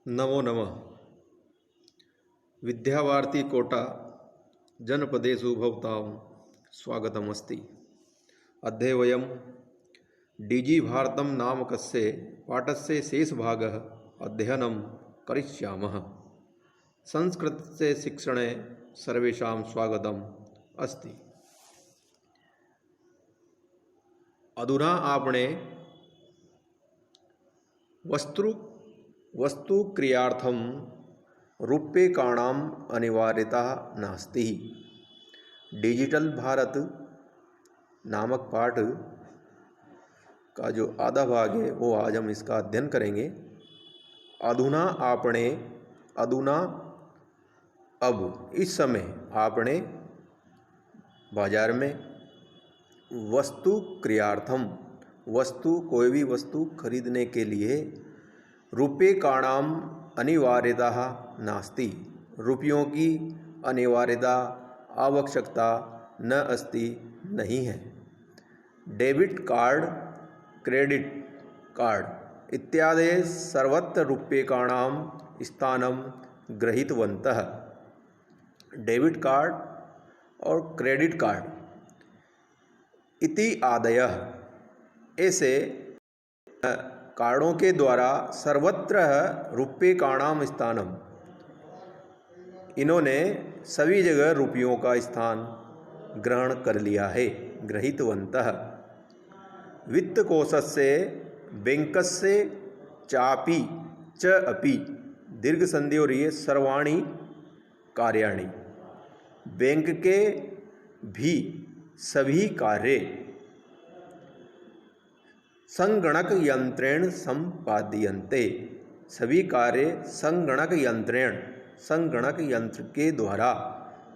नमो नमः। विद्यावार्ती कोटा जनपदेषु भवतां स्वागतमस्ति। अद्य वयं डिजिभारतं नामकस्य पाठस्य शेषभागः अध्ययनं करिष्यामः। संस्कृतस्य शिक्षणे सर्वेषां स्वागतम् अस्ति। अधुना आपणे वस्तुक्रियार्थं रूप्यकाणाम् अनिवार्यता नास्ति। डिजिटल भारत नामक पाठ का जो आधा भाग है वो आज हम इसका अध्ययन करेंगे। अधुना अब इस समय आपने बाजार में कोई भी वस्तु खरीदने के लिए रूप्यकाणाम् अनिवार्यता नास्ति। रुपयों की अनिवार्यता आवश्यकता न अस्ति नहीं है। डेबिट कार्ड, क्रेडिट कार्ड इत्यादि सर्वत्र रूप्यकाणां स्थानं गृहीतवन्तः। डेबिट कार्ड और क्रेडिट कार्ड इति आदयः ऐसे कार्डों के द्वारा सर्वत्र रूप्यकाणां स्थानम, इन्होंने सभी जगह रुपयों का स्थान ग्रहण कर लिया है। गृहीतवन्तः। वित्तकोशस्य बैंकस्य चापि च अपि दीर्घ संधि और ये सर्वाणि कार्याणि, बैंक के भी सभी कार्य संगणक यंत्रेण संपाद्यन्ते। सभी कार्य संगणक यंत्र के द्वारा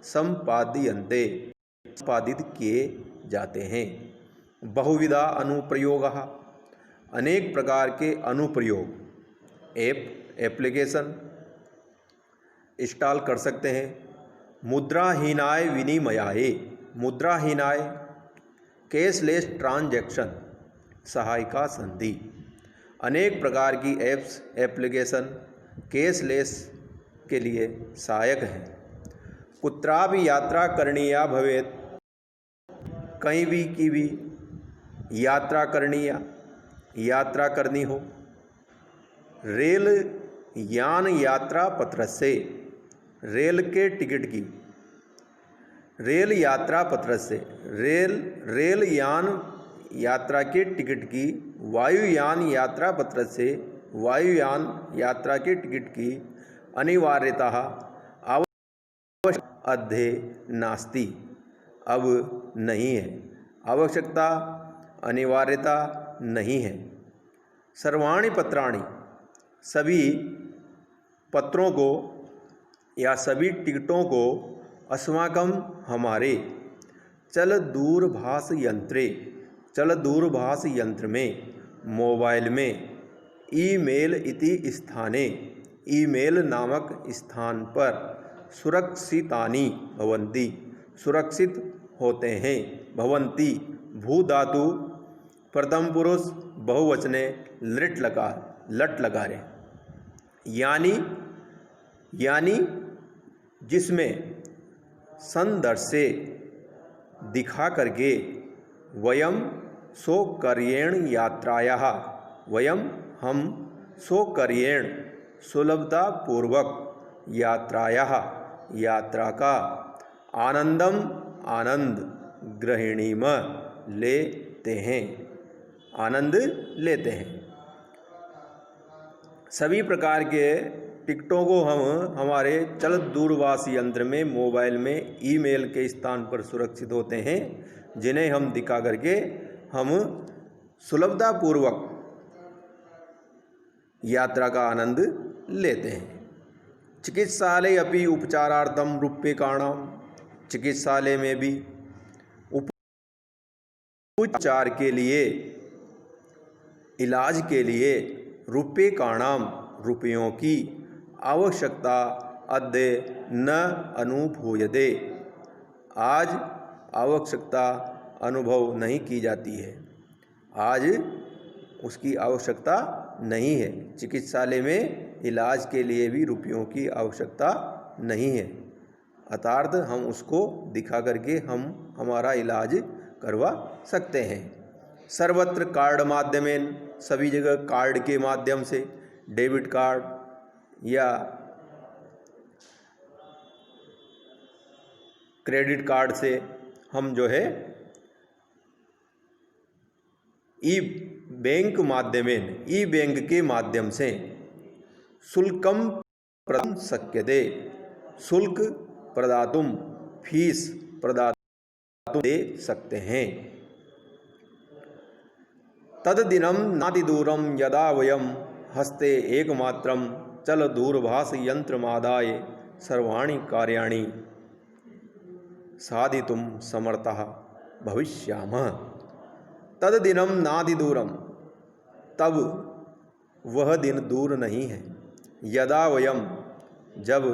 संपाद्यन्ते, संपादित किए जाते हैं। बहुविधा अनुप्रयोगः, अनेक प्रकार के अनुप्रयोग एप्लीकेशन इंस्टॉल कर सकते हैं। मुद्राहीनाय विनिमयाय, मुद्राहीनाय कैशलेस ट्रांजैक्शन सहायिका संधि, अनेक प्रकार की ऐप्स एप्लीकेशन कैशलेस के लिए सहायक हैं। कुत्रापि यात्रा करणीया भवेत्, कहीं भी की भी यात्रा करनी हो, रेल यान यात्रा पत्र से, रेल के टिकट की, रेल यात्रा पत्र से रेल यान यात्रा के टिकट की, वायुयान यात्रा पत्र से वायुयान यात्रा के टिकट की अनिवार्यता अद्य नास्ति, अब नहीं है। आवश्यकता अनिवार्यता नहीं है। सर्वाणि पत्राणि, सभी पत्रों को या सभी टिकटों को अस्माकं हमारे चल दूरभाष यंत्र में, मोबाइल में, ईमेल इति स्थाने, ईमेल नामक स्थान पर सुरक्षितानि भवन्ति, सुरक्षित होते हैं। भवन्ति भू धातु प्रथम पुरुष बहुवचने लट लगा यानी जिसमें संदर्भ से दिखा करके वयम सौकर्येण यात्रायाः, वयम हम सौकर्येण सुलभतापूर्वक यात्रायाः यात्रा का आनंद ग्रहणीम लेते हैं, आनंद लेते हैं। सभी प्रकार के टिकटों को हम हमारे चल दूरभाष यंत्र में, मोबाइल में, ईमेल के स्थान पर सुरक्षित होते हैं, जिन्हें हम दिखा करके हम सुलभतापूर्वक यात्रा का आनंद लेते हैं। चिकित्सालय अपि उपचारार्थम रूप्यकाणां, चिकित्सालय में भी उपचार के लिए, इलाज के लिए रूप्यकाणां रुपयों की आवश्यकता अद्य न अनुभूयते, आज आवश्यकता अनुभव नहीं की जाती है। आज उसकी आवश्यकता नहीं है। चिकित्सालय में इलाज के लिए भी रुपयों की आवश्यकता नहीं है, अर्थात हम उसको दिखा करके हम हमारा इलाज करवा सकते हैं। सर्वत्र कार्ड माध्यमेन, सभी जगह कार्ड के माध्यम से, डेबिट कार्ड या क्रेडिट कार्ड से हम जो है ई बैंक माध्यमेन, ई बैंक के माध्यम से शुल्कम प्रदातुं शक्यते, शुल्क प्रदातुम, फीस प्रदातुम दे सकते हैं। तद्दिनं नातिदूरं यदा वयं हस्ते एकमात्रं चल दूरभाष यंत्रमादाय सर्वाणि कार्याणि साधितुं समर्थः भविष्यामः। तद्दिनं नातिदूरं, तब वह दिन दूर नहीं है, यदा वयम, जब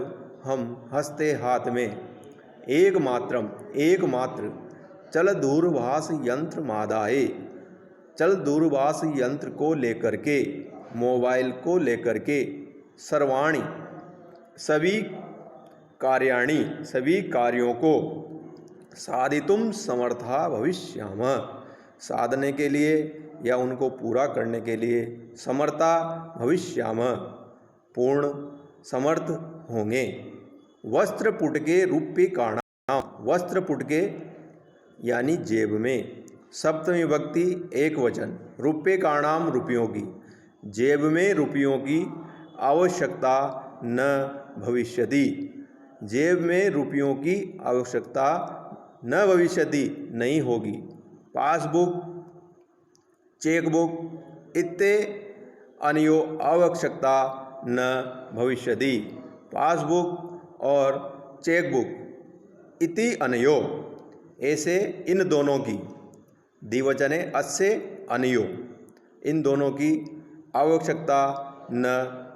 हम हस्ते हाथ में एकमात्र चल दूरभाष यंत्र मादाए, चल दूरभाष यंत्र को लेकर के, मोबाइल को लेकर के, सर्वाणि सभी कार्याणि, सभी कार्यों को साधितुं समर्था भविष्यामः, साधने के लिए या उनको पूरा करने के लिए समर्था भविष्यामः, पूर्ण समर्थ होंगे। वस्त्र पुटके रूप्यकाणां, वस्त्र पुटके यानी जेब में, सप्तमी विभक्ति एक वचन, रूप्यकाणां रुपयों की, जेब में रुपयों की आवश्यकता न भविष्यति, जेब में रुपयों की आवश्यकता न भविष्यति नहीं होगी। पासबुक, चेकबुक इत्ते अन्यो आवश्यकता न भविष्यति, पासबुक और चेकबुक इति अनयो, ऐसे इन दोनों की, द्विवचन है अस्य अनयो, इन दोनों की आवश्यकता न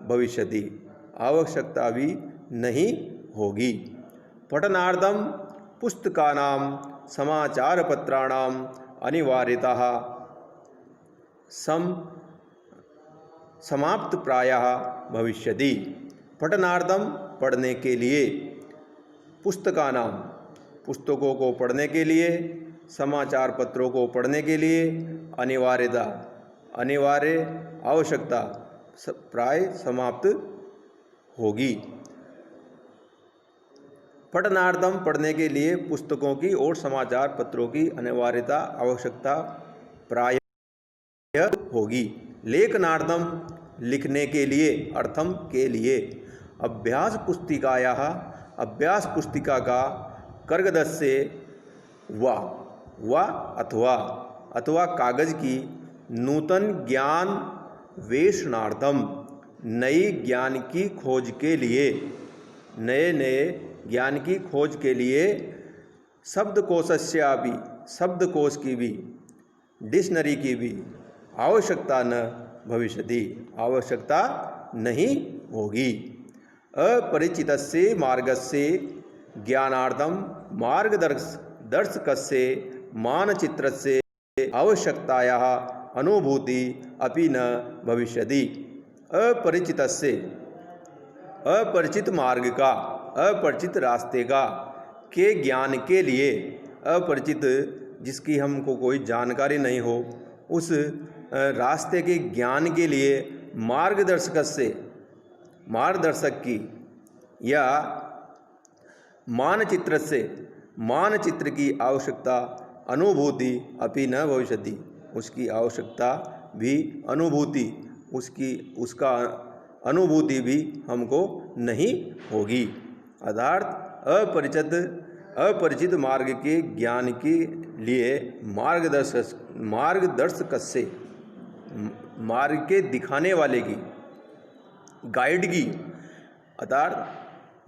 भविष्यति, आवश्यकता भी नहीं होगी। पठनार्थम पुस्तकानां समाचारपत्राणां अनिवार्यतः समाप्त प्रायः भविष्यति। पठनार्थम पढ़ने के लिए, पुस्तकानां पुस्तकों को पढ़ने के लिए, समाचार पत्रों को पढ़ने के लिए, अनिवार्यता अनिवार्य आवश्यकता प्राय समाप्त होगी। पठनार्थम पढ़ने के लिए पुस्तकों की और समाचार पत्रों की अनिवार्यता आवश्यकता प्राय होगी। लेखनार्थम लिखने के लिए, अर्थम के लिए, अभ्यास पुस्तिकायाः, अभ्यास पुस्तिका का कर्गदस्य व अथवा कागज की नूतन ज्ञान वेषणार्थम, नई ज्ञान की खोज के लिए, नए ज्ञान की खोज के लिए, शब्दकोशस्यापि, शब्दकोश की भी, डिक्शनरी की भी आवश्यकता न भविष्यति, आवश्यकता नहीं होगी। अपरिचितस्य मार्गस्य ज्ञानार्थम मार्गदर्शकस्य मानचित्रस्य आवश्यकतायाः अनुभूति अपि न भविष्यति। अपरिचितस्य, अपरिचित मार्ग का, अपरिचित रास्ते का, के ज्ञान के लिए, अपरिचित जिसकी हमको कोई जानकारी नहीं हो, उस रास्ते के ज्ञान के लिए मार्गदर्शक से, मार्गदर्शक की, या मानचित्र से, मानचित्र की आवश्यकता अनुभूति अपि न भविष्यति, उसकी आवश्यकता भी, अनुभूति उसका अनुभूति भी हमको नहीं होगी। अर्थात अपरिचित मार्ग के ज्ञान के लिए मार्गदर्शक से, मार्ग के दिखाने वाले की, गाइड की, अर्थात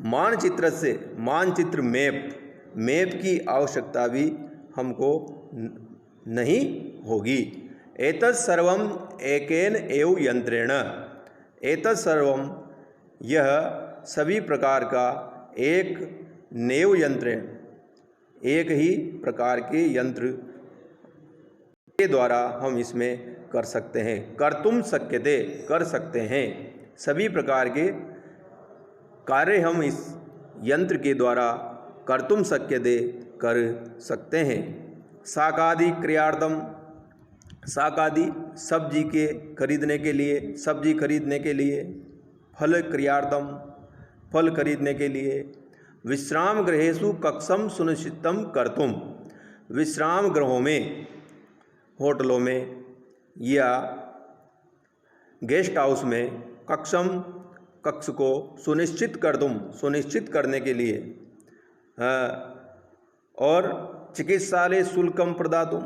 मानचित्र से, मानचित्र मैप की आवश्यकता भी हमको नहीं होगी। एतत् सर्वम एकेन एव यंत्रेण, एतत् सर्वम यह सभी प्रकार का एक नेव यंत्रेण, एक ही प्रकार के यंत्र के द्वारा हम इसमें कर सकते हैं। कर्तुम शक्यते, कर सकते हैं। सभी प्रकार के कार्य हम इस यंत्र के द्वारा कर्तुम शक्यते कर सकते हैं। शाकादि क्रियार्थम, शाकादि सब्जी के खरीदने के लिए, सब्जी खरीदने के लिए। फल क्रियार्थम, फल खरीदने के लिए। विश्राम गृहेषु कक्षम सुनिश्चितम कर्तुम, विश्राम गृहों में, होटलों में या गेस्ट हाउस में कक्षम, कक्ष को सुनिश्चित कर तुम, सुनिश्चित करने के लिए। और चिकित्सालय शुल्कम प्रदातुम,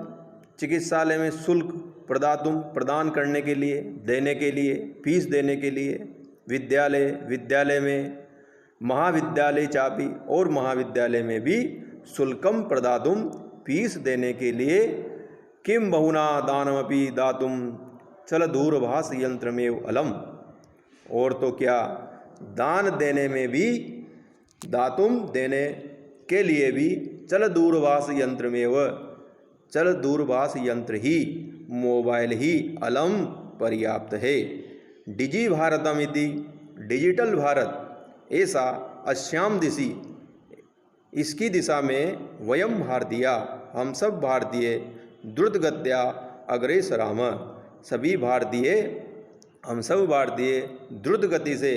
चिकित्सालय में शुल्क प्रदातुम, प्रदान करने के लिए, देने के लिए, फीस देने के लिए। विद्यालय, विद्यालय में। महाविद्यालय चापी, और महाविद्यालय में भी शुल्कम प्रदातुम, फीस देने के लिए। किम बहुना दानमपि दातुम चल दूरभाष यंत्रमेव अलम, और तो क्या दान देने में भी, दातुम देने के लिए भी, चल दूरभाष यंत्र में व, चल दूरभाष यंत्र ही, मोबाइल ही अलम पर्याप्त है। डिजी भारतम इति, डिजिटल भारत, ऐसा अस्याम दिशि, इसकी दिशा में वयम भारतीय, हम सब भारतीय, द्रुतगत्या अग्रेसराम, सभी भारतीय, हम सब भारतीय द्रुत गति से,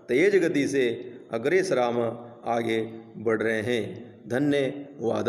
तेज गति से अग्रेसराम, आगे बढ़ रहे हैं। धन्यवाद।